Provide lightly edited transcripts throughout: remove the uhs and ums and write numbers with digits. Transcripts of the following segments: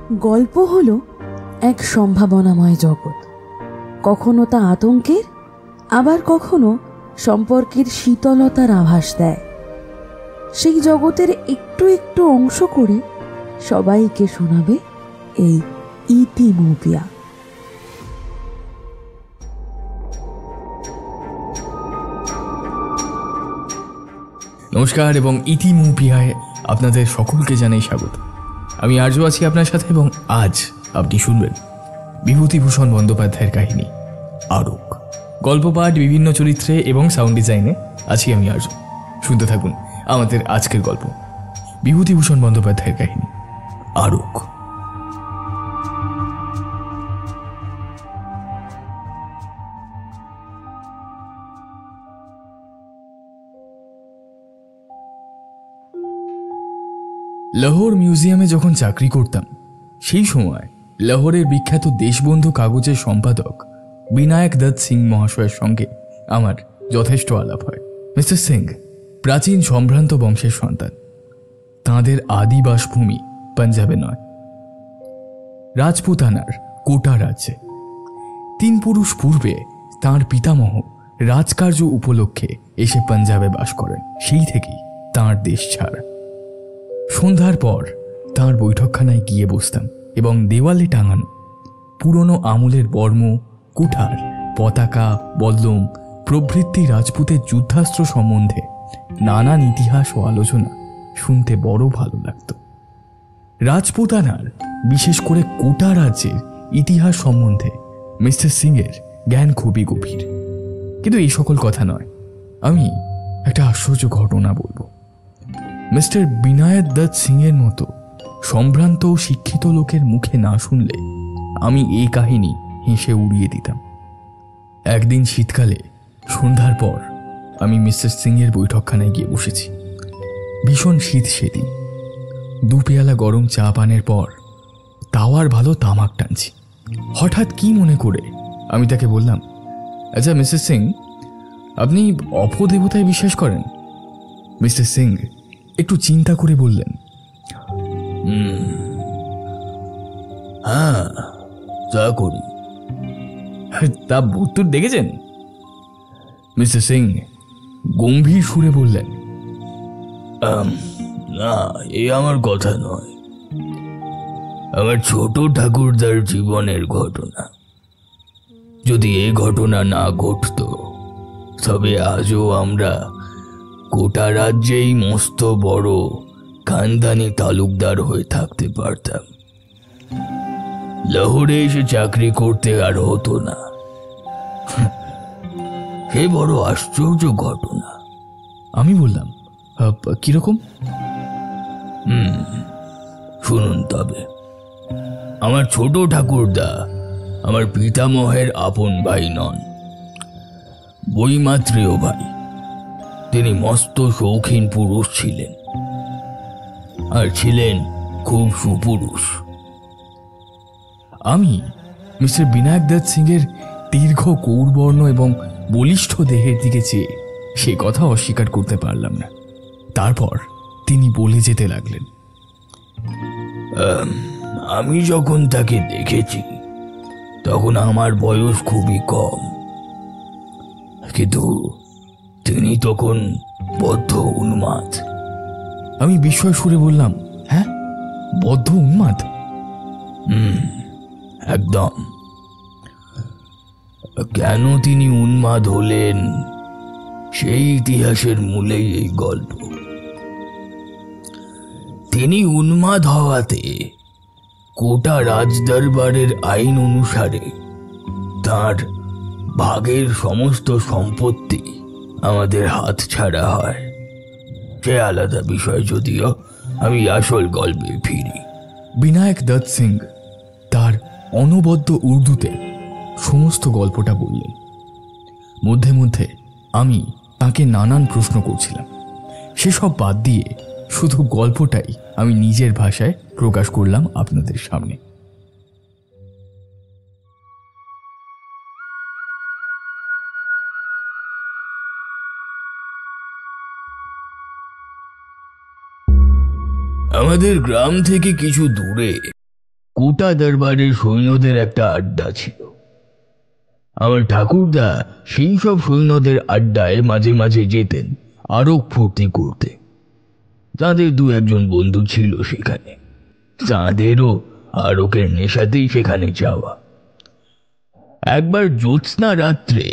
গল্প হলো এক সম্ভাবনাময় জগৎ। কখনো তা আতঙ্কের, আবার কখনো সম্পর্কের শীতলতার আভাস দেয়। সেই জগতের একটু একটু অংশ করে সবাইকে শোনাবে এই ইতিমুপিয়া। নমস্কার এবং ইতিমুপিয়ায় আপনাদের সকলকে জানাই স্বাগত। আমি আর্য আছি আপনার সাথে এবং আজ আপনি শুনবেন বিভূতিভূষণ বন্দ্যোপাধ্যায়ের কাহিনী আরক। গল্প পাঠ, বিভিন্ন চরিত্রে এবং সাউন্ড ডিজাইনে আছি আমি আর্য। শুনতে থাকুন আমাদের আজকের গল্প, বিভূতিভূষণ বন্দ্যোপাধ্যায়ের কাহিনী আরক। লাহোর মিউজিয়ামে যখন চাকরি করতাম সেই সময় লাহোরের বিখ্যাত দেশবন্ধু কাগজের সম্পাদক বিনায়ক দত্ত সিং মহাশয়ের সঙ্গে আমার যথেষ্ট আলাপ হয়। মিস্টার সিং প্রাচীন সম্ভ্রান্ত বংশের সন্তান। তাঁদের আদি বাসভূমি পাঞ্জাবে নয়, রাজপুতানার কোটা রাজ্যে। 3 পুরুষ পূর্বে তাঁর পিতামহ রাজকার্য উপলক্ষে এসে পাঞ্জাবে বাস করেন। সেই থেকেই তাঁর দেশ ছাড়া। সন্ধ্যার পর তাঁর বৈঠকখানায় গিয়ে বসতাম এবং দেওয়ালে টাঙানো পুরনো আমলের বর্ম, কুঠার, পতাকা, বল্লম প্রভৃতি রাজপুতের যুদ্ধাস্ত্র সম্বন্ধে নানান ইতিহাস ও আলোচনা শুনতে বড় ভালো লাগত। রাজপুতানার, বিশেষ করে কোটা রাজ্যের ইতিহাস সম্বন্ধে মিস্টার সিংয়ের জ্ঞান খুবই গভীর। কিন্তু এই সকল কথা নয়, আমি একটা আশ্চর্য ঘটনা বলবো। মিস্টার বিনায়ক দত্ত সিংয়ের মতো সম্ভ্রান্ত শিক্ষিত লোকের মুখে না শুনলে আমি এই কাহিনী হেসে উড়িয়ে দিতাম। একদিন শীতকালে সন্ধ্যার পর আমি মিস্টার সিংয়ের বৈঠকখানায় গিয়ে বসেছি। ভীষণ শীত সেদিন। 2 পেয়ালা গরম চা পানের পর তাওয়ার ভালো তামাক টানছি। হঠাৎ কি মনে করে আমি তাকে বললাম, আচ্ছা মিস্টার সিং, আপনি অপদেবতায় বিশ্বাস করেন? মিস্টার সিং একটু চিন্তা করে বললেন, হ্যাঁ, তা করি। তা ভূতুর দেখেছেন? মিস্টার সিং গম্ভীর সুরে বললেন, না, এ আমার কথা নয়, আমার ছোট ঠাকুরদার জীবনের ঘটনা। যদি এ ঘটনা না ঘটত তবে আজও আমরা কোটা রাজ্যেই মস্ত বড় খানদানি তালুকদার হয়ে থাকতে পারতাম। লাহোরে এসে চাকরি করতে আর হতো না। সে বড় আশ্চর্য ঘটনা। আমি বললাম, কিরকম? শুনুন তবে। আমার ছোট ঠাকুরদা আমার পিতামহের আপন ভাই নন, বইমাত্রেয় ভাই। তিনি মস্ত শৌখিন পুরুষ ছিলেন, আর ছিলেন খুব সুপুরুষ। আমি মিস্টার বিনায়ক দত্ত সিংয়ের দীর্ঘ কৌরবর্ণ এবং বলিষ্ঠ দেহের দিকে চেয়ে সে কথা অস্বীকার করতে পারলাম না। তারপর তিনি বলে যেতে লাগলেন, আমি যখন তাকে দেখেছি তখন আমার বয়স খুবই কম, কিন্তু তিনি তখন বদ্ধ উন্মাদ। আমি বিস্ময় সুরে বললাম, হ্যাঁ, বদ্ধ উন্মাদ? একদম। কেন তিনি উন্মাদ হলেন সেই ইতিহাসের মূলেই এই গল্প। তিনি উন্মাদ হওয়াতে কোটা রাজদরবারের আইন অনুসারে তার ভাগের সমস্ত সম্পত্তি আমাদের হাত ছাড়া হয়। সে আলাদা বিষয়, যদিও আমি আসল গল্পে ফিরি। বিনায়ক দত্ত সিং তার অনবদ্য উর্দুতে সমস্ত গল্পটা বললেন। মধ্যে মধ্যে আমি তাকে নানান প্রশ্ন করছিলাম। সেসব বাদ দিয়ে শুধু গল্পটাই আমি নিজের ভাষায় প্রকাশ করলাম আপনাদের সামনে। আমাদের গ্রাম থেকে কিছু দূরে কোটা দরবারের সৈন্যদের একটা আড্ডা ছিল। আমার ঠাকুরদা সেই সব সৈন্যদের আড্ডায় মাঝে মাঝে যেতেন আরক ফুর্তি করতে। তাদের দু একজন বন্ধু ছিল সেখানে, তাদেরও আরকের নেশাতেই সেখানে যাওয়া। একবার জ্যোৎস্না রাত্রে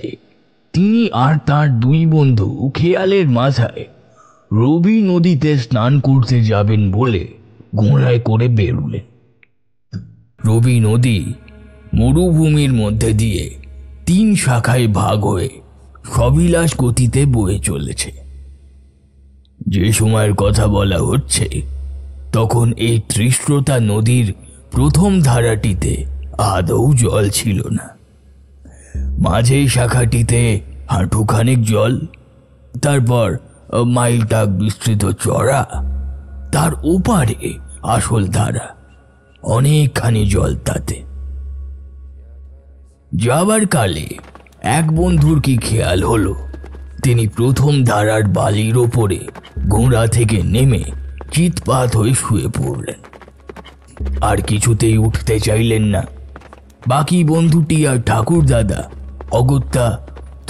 তিনি আর তার দুই বন্ধু খেয়ালের মাথায় রবি নদীতে স্নান করতে যাবেন বলে ঘোড়ায় করে বেরুলেন। রবি নদী মরুভূমির মধ্যে দিয়ে 3 শাখায় ভাগ হয়ে সবিলাস গতিতে বয়ে চলেছে। যে সময়ের কথা বলা হচ্ছে তখন এই তৃষ্ণতা নদীর প্রথম ধারাটিতে আদৌ জল ছিল না। মাঝে শাখাটিতে হাঁটুখানেক জল, তারপর মাইলটাক বিস্তৃত চড়া, তার ওপারে আসল ধারা, অনেকখানি জল তাতে। যাবার কালে এক বন্ধুর কি খেয়াল হলো, তিনি প্রথম ধারার বালির ওপরে ঘোড়া থেকে নেমে চিৎপাত হয়ে শুয়ে পড়লেন। আর কিছুতেই উঠতে চাইলেন না। বাকি বন্ধুটি আর ঠাকুর দাদা অগত্যা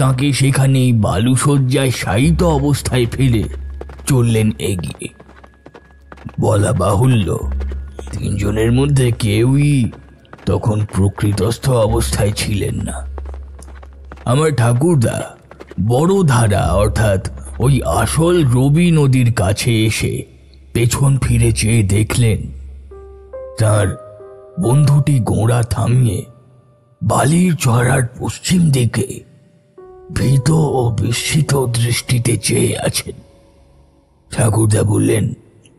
তাকে সেখানেই বালুসজ্জায় শায়িত অবস্থায় ফেলে চললেন এগিয়ে। বলা বাহুল্য, 3 জনের মধ্যে কেউই তখন প্রকৃতস্থ অবস্থায় ছিলেন না। আমার ঠাকুরদা বড় ধারা অর্থাৎ ওই আসল রবি নদীর কাছে এসে পেছন ফিরে চেয়ে দেখলেন তার বন্ধুটি ঘোড়া থামিয়ে বালির চড়ার পশ্চিম দিকে ভীত ও বিস্মিত দৃষ্টিতে চেয়ে আছেন। ঠাকুরদা বললেন,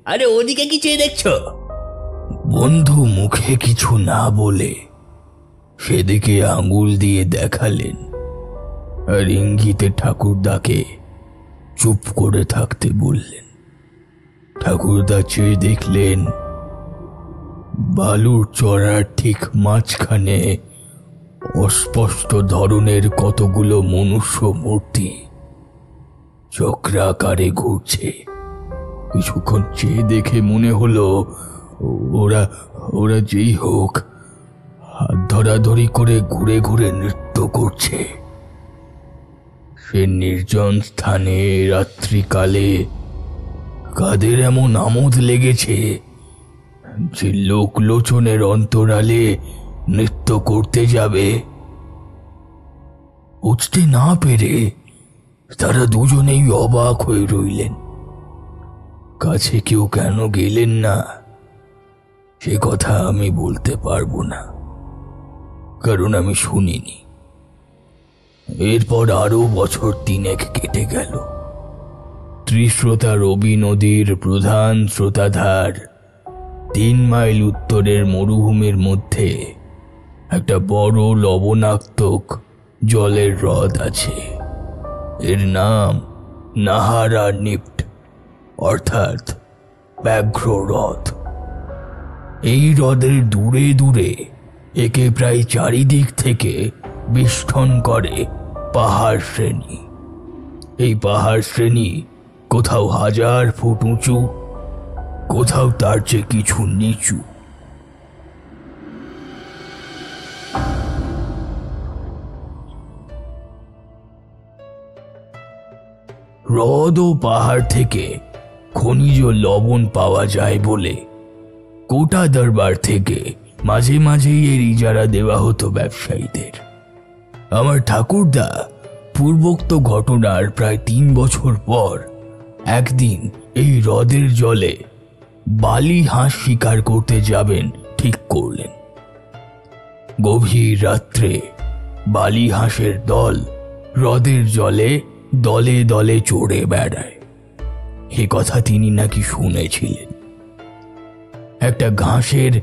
আরে ওদিকে কি চেয়ে দেখছো? বন্ধু মুখে কিছু না বলে সেদিকে আঙুল দিয়ে দেখালেন আর ইঙ্গিতে ঠাকুরদাকে চুপ করে থাকতে বললেন। ঠাকুরদা চেয়ে দেখলেন বালুর চড়ার ঠিক মাঝখানে অস্পষ্ট ধরনের কতগুলো মনুষ্য মূর্তি চক্রাকারে ঘুরছে। কিছুক্ষণ চেয়ে দেখে মনে হলো ওরা ওরা যেই হোক হাত ধরাধরি করে ঘুরে ঘুরে নৃত্য করছে। সে নির্জন স্থানে রাত্রিকালে কাদের এমন আমোদ লেগেছে যে লোকলোচনের অন্তরালে নৃত্য করতে যাবে। উঠতে না পেরে তারা দুজনেই অবাক হয়ে রইলেন। কাছে কেউ কেন গেলেন না সে কথা আমি বলতে পারবো না, কারণ আমি শুনিনি। এরপর আরো বছর 3 কেটে গেল। ত্রিশ্রোতা রবি নদীর প্রধান স্রোতাধার 3 মাইল উত্তরের মরুভূমির মধ্যে একটা বড় লবণাক্তক জলের হ্রদ আছে। এর নাম নাহারা নিপ্ট অর্থাৎ ব্যাঘ্র হ্রদ। এই হ্রদের দূরে দূরে একে প্রায় চারিদিক থেকে বেষ্টন করে পাহাড় শ্রেণী। এই পাহাড় শ্রেণী কোথাও 1000 ফুট উঁচু, কোথাও তার চেয়ে কিছু নিচু। হ্রদ ও পাহাড় থেকে খনিজ লবণ পাওয়া যায় বলে কোটা দরবার থেকে মাঝে মাঝেই এর ইজারা দেওয়া হতো ব্যবসায়ীদের। আমার ঠাকুরদা পূর্বোক্ত ঘটনার প্রায় 3 বছর পর একদিন এই হ্রদের জলে বালি হাঁস শিকার করতে যাবেন ঠিক করলেন। গভীর রাত্রে বালি হাঁসের দল হ্রদের জলে দলে দলে চড়ে বেড়ায়, এ কথা তিনি নাকি শুনেছিলেন। একটা ঘাসের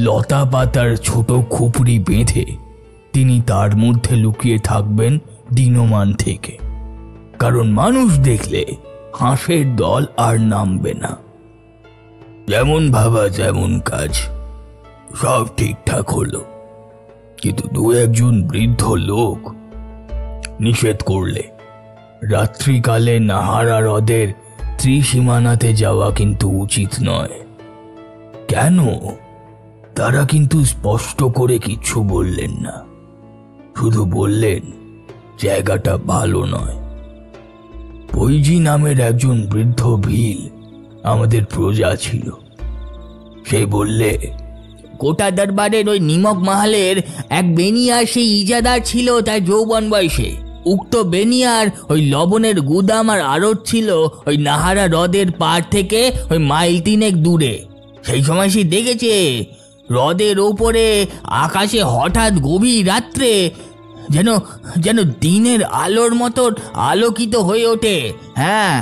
লতা পাতার ছোট খুপড়ি বেঁধে তিনি তার মধ্যে লুকিয়ে থাকবেন দিনমান থেকে, কারণ মানুষ দেখলে হাঁসের দল আর নামবে না। যেমন ভাবা যেমন কাজ, সব ঠিকঠাক হলো, কিন্তু 2-1 বৃদ্ধ লোক নিষেধ করলে রাত্রিকালে নাহারা হ্রদের ত্রিসীমানাতে যাওয়া কিন্তু উচিত নয়। কেন তারা কিন্তু স্পষ্ট করে কিছু বললেন না, শুধু বললেন জায়গাটা ভালো নয়। বৈজি নামের একজন বৃদ্ধ ভিল আমাদের প্রজা ছিল। সে বললে, গোটা দরবারের ওই নিমক মাহালের এক বেনিয়ার সেই ইজাদার ছিল তার যৌবন বয়সে। উক্ত বেনিয়ার ওই লবণের গুদাম আর আড়ত ছিল ওই নাহারা হ্রদের পার থেকে ওই মাইল 3 দূরে। সেই সময় সে দেখেছে হ্রদের ওপরে আকাশে হঠাৎ গভীর রাত্রে যেন যেন দিনের আলোর মতো আলোকিত হয়ে ওঠে। হ্যাঁ,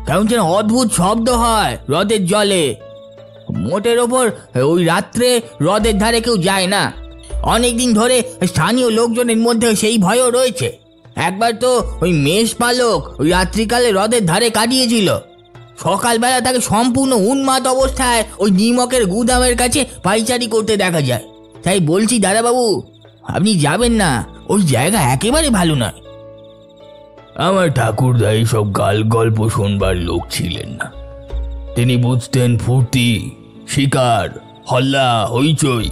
কেমন যেন অদ্ভুত শব্দ হয় হ্রদের জলে। মোটের ওপর ওই রাত্রে হ্রদের ধারে কেউ যায় না। অনেকদিন ধরে স্থানীয় লোকজনের মধ্যে সেই ভয়ও রয়েছে। একবার তো ওই মেষ পালক ওই রাত্রিকালে হ্রদের ধারে কাটিয়েছিল। সকালবেলা তাকে সম্পূর্ণ উন্মাদ অবস্থায় ওই নিমকের গুদামের কাছে পাইচারি করতে দেখা যায়। তাই বলছি দাদাবাবু, আপনি যাবেন না, ওই জায়গা একেবারে ভালো নয়। আমার ঠাকুরদা এইসব গাল গল্প শুনবার লোক ছিলেন না। তিনি বুঝতেন ফুর্তি, শিকার, হল্লা, হইচই।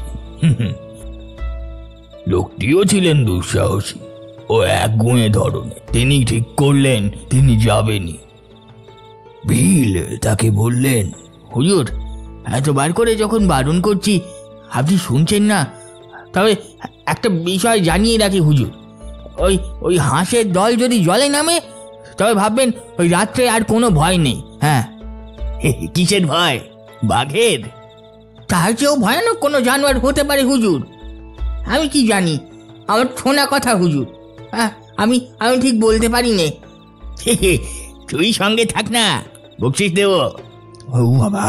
লোকটিও ছিলেন দুঃসাহসী ও একগুঁয়ে ধরনের। তিনি ঠিক করলেন তিনি যাবেনই। ভিল তাকে বললেন, হুজুর, এতবার করে যখন বারণ করছি আপনি শুনছেন না, তবে একটা বিষয় জানিয়ে রাখি হুজুর, ওই ওই হাঁসের দল যদি জলে নামে তবে ভাববেন ওই রাত্রে আর কোনো ভয় নেই। হ্যাঁ। কিসের ভয়? বাঘের? তার চেয়েও ভয়ানক কোনো জানোয়ার হতে পারে হুজুর। আমি কি জানি, আমার শোনা কথা হুজুর। আমি আমি ঠিক বলতে পারি নে। তুই সঙ্গে থাক না, বকশিস দেব। ও বাবা,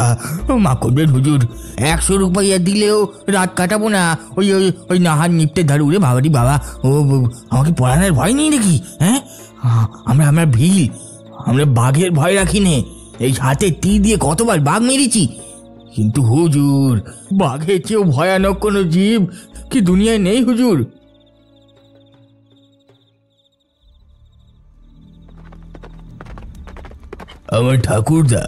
মা করবেন হুজুর, 100 রুপইয়া দিলেও রাত কাটাবো না ওই ওই ওই নাহার নিপটের ধারে। উড়ে বাবারি বাবা, ও আমাকে পড়ানোর ভয় নেই নাকি? হ্যাঁ, আমরা আমরা ভিল, আমরা বাঘের ভয় রাখি নে। এই হাতে তীর দিয়ে কতবার বাঘ মেরেছি, কিন্তু হুজুর বাঘের চেয়েও ভয়ানক কোনো জীব কি দুনিয়ায় নেই হুজুর। আমার ঠাকুরদা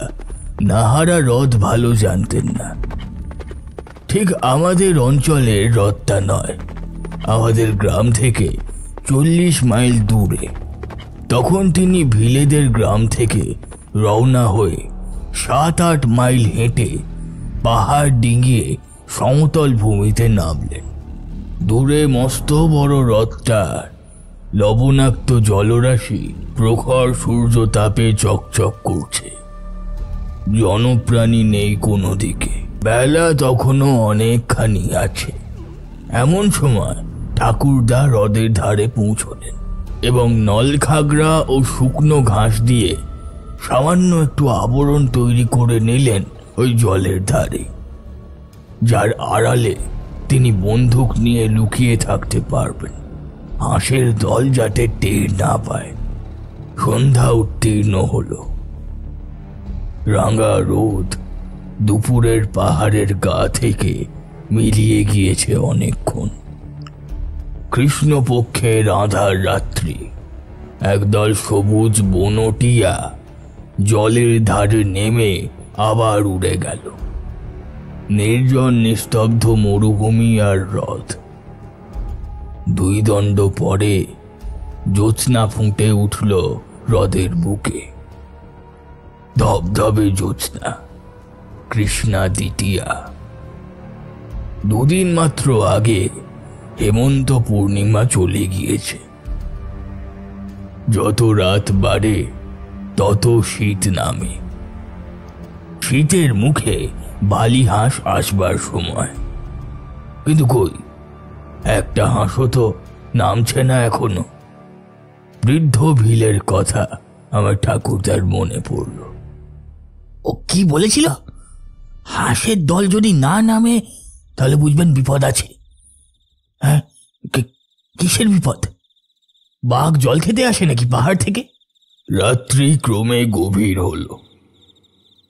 নাহারা হ্রদ ভালো জানতেন না। ঠিক আমাদের অঞ্চলের হ্রদটা নয়, আমাদের গ্রাম থেকে 40 মাইল দূরে। তখন তিনি ভিলেদের গ্রাম থেকে রওনা হয়ে 7-8 মাইল হেঁটে পাহাড় ডিঙিয়ে সমতল ভূমিতে নামলেন। দূরে মস্ত বড় হ্রদটার লবণাক্ত জলরাশি প্রখর সূর্য তাপে চকচক করছে। জনপ্রাণী নেই কোনো দিকে। বেলা তখনও অনেকখানি আছে। এমন সময় ঠাকুরদা হ্রদের ধারে পৌঁছলেন এবং নলখাগড়া ও শুকনো ঘাস দিয়ে সামান্য একটু আবরণ তৈরি করে নিলেন ওই জলের ধারে, যার আড়ালে তিনি বন্দুক নিয়ে লুকিয়ে থাকতে পারবেন, হাঁসের দল যাতে টের না পায়। সন্ধ্যা উত্তীর্ণ হলো। রাঙা রোদ দুপুরের পাহাড়ের গা থেকে মিলিয়ে গিয়েছে অনেকক্ষণ। কৃষ্ণপক্ষের আঁধার রাত্রি একদল সবুজ বনটিয়া জলের ধারে নেমে আবার উড়ে গেল। নির্জন নিস্তব্ধ মরুভূমি আর হ্রদ। 2 দণ্ড পরে জ্যোৎস্না ফুটে উঠল হ্রদের বুকে। ধবধবে জ্যোৎস্না, কৃষ্ণা দ্বিতীয়া। 2 দিন মাত্র আগে হেমন্ত পূর্ণিমা চলে গিয়েছে। যত রাত বাড়ে তত শীত নামে। শীতের মুখে বালি হাঁস আসবার সময়, কিন্তু কই একটা হাঁসও তো নামছে না এখনো। বৃদ্ধ ভিলের কথা আমার ঠাকুরদার মনে পড়ল। ও কি বলেছিল? হাঁসের দল যদি না নামে তাহলে বুঝবেন বিপদ আছে। হ্যাঁ, কিসের বিপদ? বাঘ জল খেতে আসে নাকি পাহাড় থেকে? রাত্রি ক্রমে গভীর হল।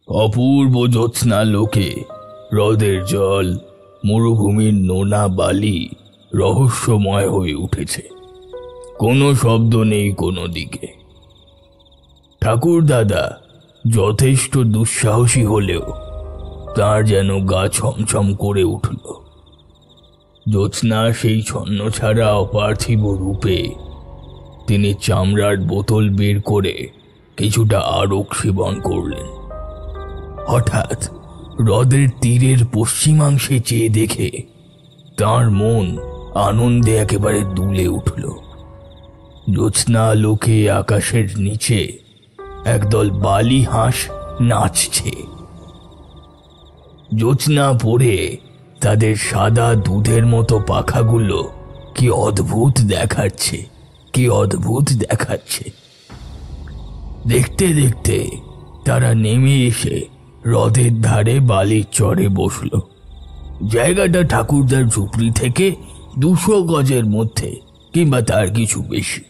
অপূর্ব জ্যোৎস্না লোকে হ্রদের জল, মরুভূমির নোনা বালি রহস্যময় হয়ে উঠেছে। কোনো শব্দ নেই কোনো দিকে। ঠাকুর দাদা যথেষ্ট দুঃসাহসী হলেও তার যেন গা ছমছম করে উঠল। জ্যোৎস্না সেই ছন্ন ছাড়া অপার্থিব রূপে তিনি চামড়ার বোতল বের করে কিছুটা আরক সেবন করলেন। হঠাৎ হ্রদের তীরের পশ্চিমাংশে চেয়ে দেখে তার মন আনন্দে একেবারে দুলে উঠল। জ্যোৎস্না আলোকে আকাশের নিচে একদল বালি হাঁস নাচছে। জ্যোৎস্না পড়ে তাদের সাদা দুধের মতো পাখাগুলো কি অদ্ভুত দেখাচ্ছে, কি অদ্ভুত দেখাচ্ছে। দেখতে দেখতে তারা নেমে এসে হ্রদের ধারে বালির চরে বসল। জায়গাটা ঠাকুরদার ঝুপড়ি থেকে 200 গজের মধ্যে কিংবা তার কিছু বেশি।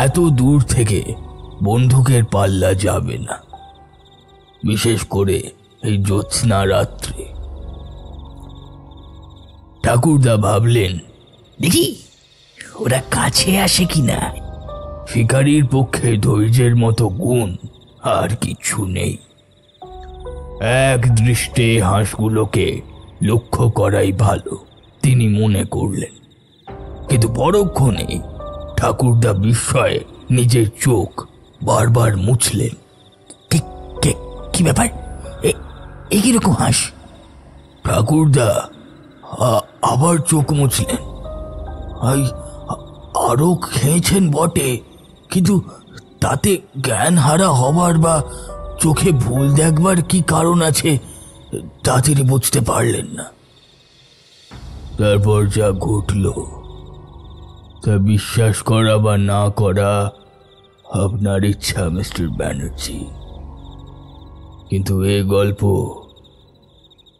এত দূর থেকে বন্দুকের পাল্লা যাবে না, বিশেষ করে এই জ্যোৎস্না রাত্রে। ঠাকুরদা ভাবলেন, দেখি ওরা কাছে আসে কিনা। শিকারীর পক্ষে ধৈর্যের মতো গুণ আর কিছু নেই। এক দৃষ্টে হাঁসগুলোকে লক্ষ্য করাই ভালো তিনি মনে করলেন। কিন্তু পরক্ষণে ঠাকুরদা বিস্ময়ে নিজের চোখ বারবার মুছলেন। কি ব্যাপার, এ কিরকম হাঁস? ঠাকুরদা আবার চোখ মুছলেন। আরও খেয়েছেন বটে, কিন্তু তাতে জ্ঞান হারা হবার বা চোখে ভুল দেখবার কি কারণ আছে তা তিনি বুঝতে পারলেন না। তারপর যা ঘটল তা বিশ্বাস করা বা না করা আপনার ইচ্ছা মিস্টার ব্যানার্জি, কিন্তু এ গল্প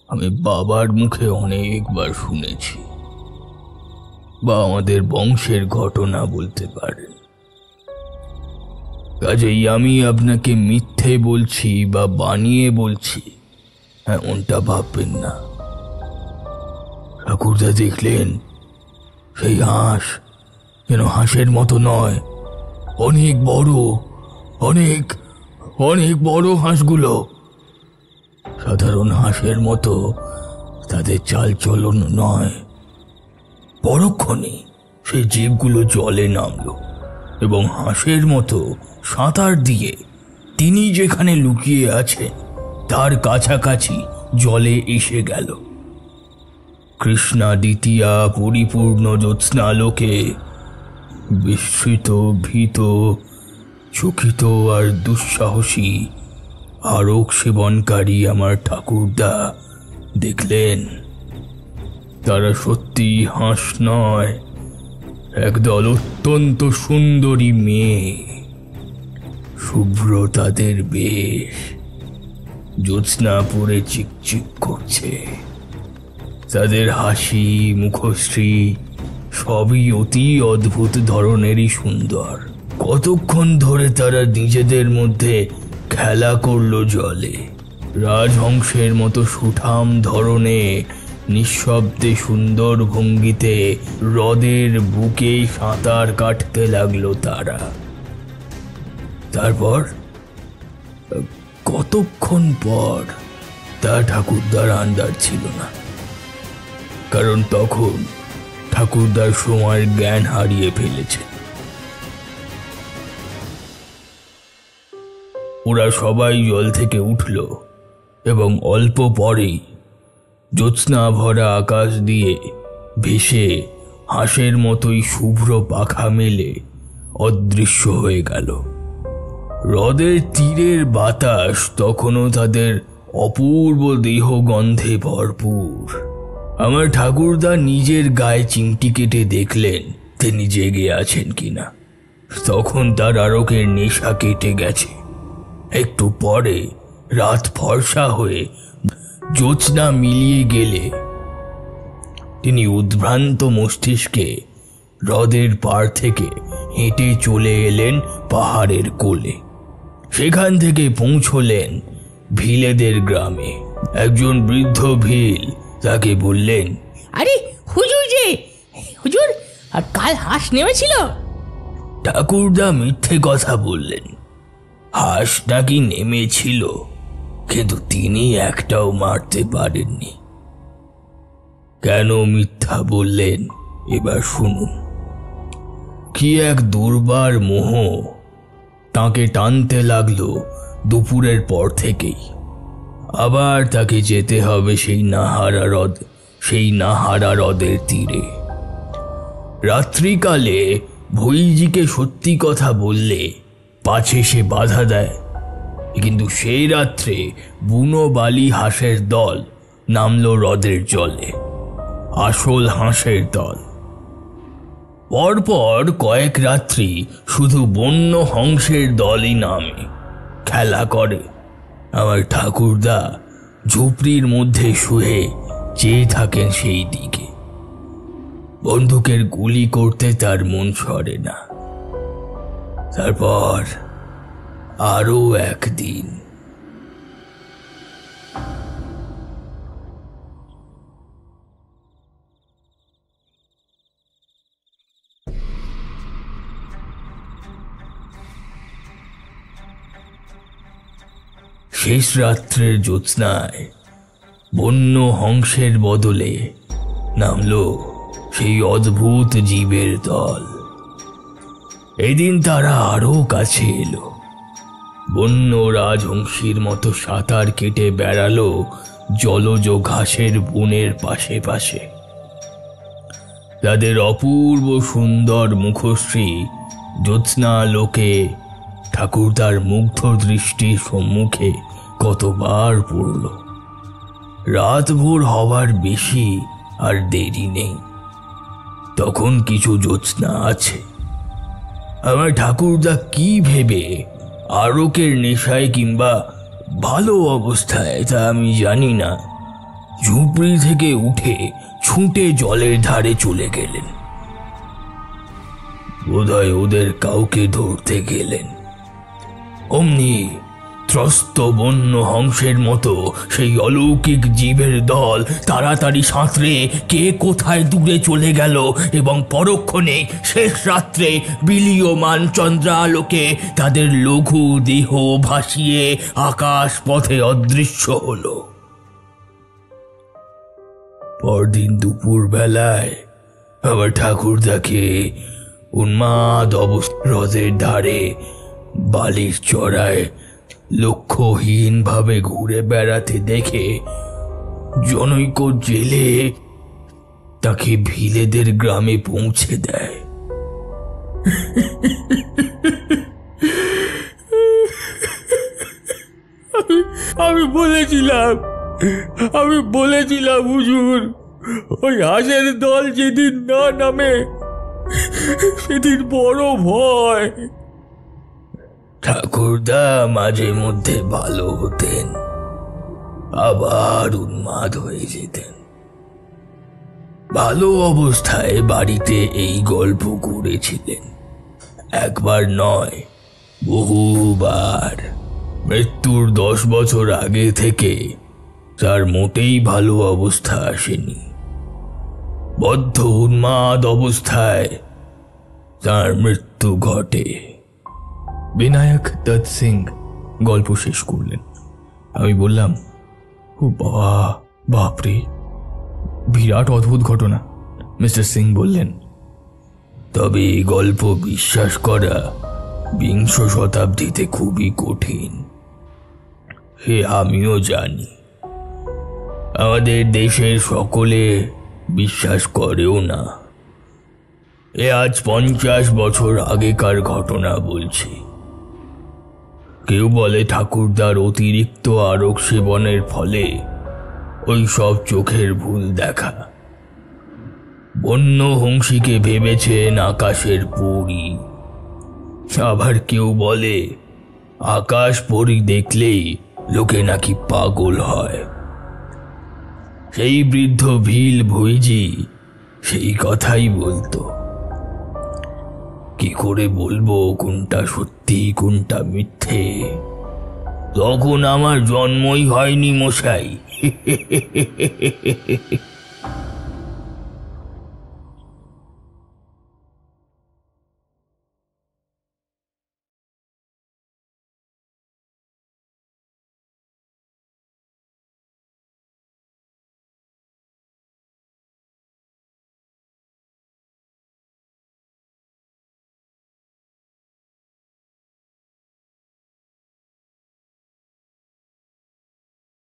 আমি বাবার মুখে অনেকবার শুনেছি, বা আমাদের বংশের ঘটনা বলতে পারেন। কাজেই আমি আপনাকে মিথ্যে বলছি বা বানিয়ে বলছি এমনটা ভাববেন না। ঠাকুরদা দেখলেন সেই হাঁস যেন হাঁসের মতো নয়, অনেক বড়, অনেক অনেক বড় হাঁসগুলো। সাধারণ হাঁসের মতো তাদের চালচলন নয়। পরক্ষণে সেই জীবগুলো জলে নামলো এবং হাঁসের মতো সাঁতার দিয়ে তিনি যেখানে লুকিয়ে আছেন তার কাছাকাছি জলে এসে গেল। কৃষ্ণা দ্বিতীয়া পরিপূর্ণ জ্যোৎস্নালোকে বিস্মৃত, ভীত, চকিত আর দুঃসাহসী আরক সেবনকারী আমার ঠাকুরদা দেখলেন তারা সত্যি হাঁস নয়, একদল অত্যন্ত সুন্দরী মেয়ে। শুভ্র তাদের বেশ, জ্যোৎস্না পরে চিকচিক করছে। তাদের হাসি, মুখশ্রী সবই অতি অদ্ভুত ধরনেরই সুন্দর। কতক্ষণ ধরে তারা নিজেদের মধ্যে খেলা করলো জলে। রাজহংসের মতো সুঠাম ধরনে নিঃশব্দে সুন্দর ভঙ্গিতে হ্রদের বুকে সাঁতার কাটতে লাগলো তারা। তারপর কতক্ষণ পর তা ঠাকুরদার আন্দাজ ছিল না, কারণ তখন ঠাকুরদার সময়ের জ্ঞান হারিয়ে ফেলেছে। ওরা সবাই জল থেকে উঠল এবং অল্প পরেই জ্যোৎস্না ভরা আকাশ দিয়ে ভেসে হাঁসের মতোই শুভ্র পাখা মেলে অদৃশ্য হয়ে গেল। হ্রদের তীরের বাতাস তখনও তাদের অপূর্ব দেহ গন্ধে ভরপুর। আমার ঠাকুরদা নিজের গায়ে চিমটি কেটে দেখলেন তিনি জেগে আছেন কিনা। তখন তার আরকের নেশা কেটে গেছে। একটু পরে রাত ফর্সা হয়ে জ্যোৎস্না মিলিয়ে গেলে তিনি উদ্ভ্রান্ত মস্তিষ্কে হ্রদের পাড় থেকে হেঁটে চলে এলেন পাহাড়ের কোলে। সেখান থেকে পৌঁছলেন ভিলেদের গ্রামে। একজন বৃদ্ধ ভিল তাকে বললেন, আরে হুজুর যে, হুজুর আর কাল হাঁস নেমেছিল। ঠাকুরদা মিথ্যে কথা বললেন। হাঁস নাকি নেমেছিল, কিন্তু তিনি একটাও মারতে পারেননি। কেন মিথ্যা বললেন এবার শুনুন। কি এক দুর্বার মোহ তাকে টানতে লাগলো দুপুরের পর থেকেই। আবার তাকে যেতে হবে সেই নাহারা হ্রদের তীরে। রাত্রিকালে ভুইজিকে সত্যি কথা বললে পাছে সে বাধা দেয়, কিন্তু সেই রাত্রে বুনো বালি হাঁসের দল নামলো হ্রদের জলে, আসল হাঁসের দল। পরপর কয়েক রাত্রি শুধু বন্য হংসের দলই নামে, খেলা করে। আমার ঠাকুরদা ঝুপড়ির মধ্যে শুয়ে চেয়ে থাকেন সেই দিকে। বন্দুকের গুলি করতে তার মন সরে না। তারপর আরো একদিন শেষ রাত্রের জ্যোৎস্নায় বন্য হংসের বদলে নামলো সেই অদ্ভুত জীবের দল। এদিন তারা আরো কাছে এলো। বন্য রাজহংসীর মতো সাঁতার কেটে বেড়ালো জলজ ঘাসের বনের পাশে পাশে। তাদের অপূর্ব সুন্দর মুখশ্রী জ্যোৎস্না লোকে ঠাকুরদার মুগ্ধ দৃষ্টির সম্মুখে কতবার পড়ল। রাত ভোর হবার বেশি আর দেরি নেই, তখন কিছু জ্যোৎস্না আছে। আমার ঠাকুরদা কি ভেবে আরকের নেশায় কিংবা ভালো অবস্থায় তা আমি জানি না, ঝুপড়ি থেকে উঠে ছুটে জলের ধারে চলে গেলেন। বোধহয় ওদের কাউকে ধরতে গেলেন। অমনি ত্রস্ত বন্য হংসের মতো সেই অলৌকিক জীবের দল তাড়াতাড়ি সাঁতরে কে কোথায় দূরে চলে গেল এবং পরক্ষণে শেষ রাত্রে বিলীয়মান চন্দ্রালোকে তাদের লঘু দেহ ভাসিয়ে আকাশ পথে অদৃশ্য হল। পরদিন দুপুর বেলায় আমার ঠাকুরদাকে উন্মাদ অবস্থা হ্রদের ধারে বালির চড়ায় লক্ষ্যহীন ভাবে ঘুরে বেড়াতে দেখে জনৈক জেলে তাকে ভিলেদের গ্রামে পৌঁছে দেয়। আমি বলেছিলাম হুজুর, ওই হাঁসের দল যেদিন না নামে সেদিন বড় ভয়। ঠাকুরদা মাঝে মধ্যে ভালো হতেন, আবার উন্মাদ হয়ে যেতেন। ভালো অবস্থায় বাড়িতে এই গল্প করেছিলেন, একবার নয় বহুবার। মৃত্যুর 10 বছর আগে থেকে তার মোটেই ভালো অবস্থা আসেনি। বদ্ধ উন্মাদ অবস্থায় তার মৃত্যু ঘটে। বিনায়ক দত্ত সিং গল্প শেষ করলেন। আমি বললাম, ও বাবা, বাপরে, বিরাট অদ্ভুত ঘটনা। মিস্টার সিং বললেন, তবে এই গল্প বিশ্বাস করা 20 শতাব্দীতে খুবই কঠিন। হে আমিও জানি, আমাদের দেশের সকলে বিশ্বাস করেও না। এ আজ 50 বছর আগেকার ঘটনা বলছি। কেউ বলে ঠাকুরদার অতিরিক্ত আরক সেবনের ফলে ওই সব চোখের ভুল দেখা। বন্য হংসীকে ভেবেছেন আকাশের পরী। আবার কেউ বলে আকাশ পরী দেখলেই লোকে নাকি পাগল হয়। সেই বৃদ্ধ ভিল ভুইজি সেই কথাই বলতো। কি করে বলবো কোনটা সত্যি কোনটা মিথ্যে? তখন আমার জন্মই হয়নি মশাই।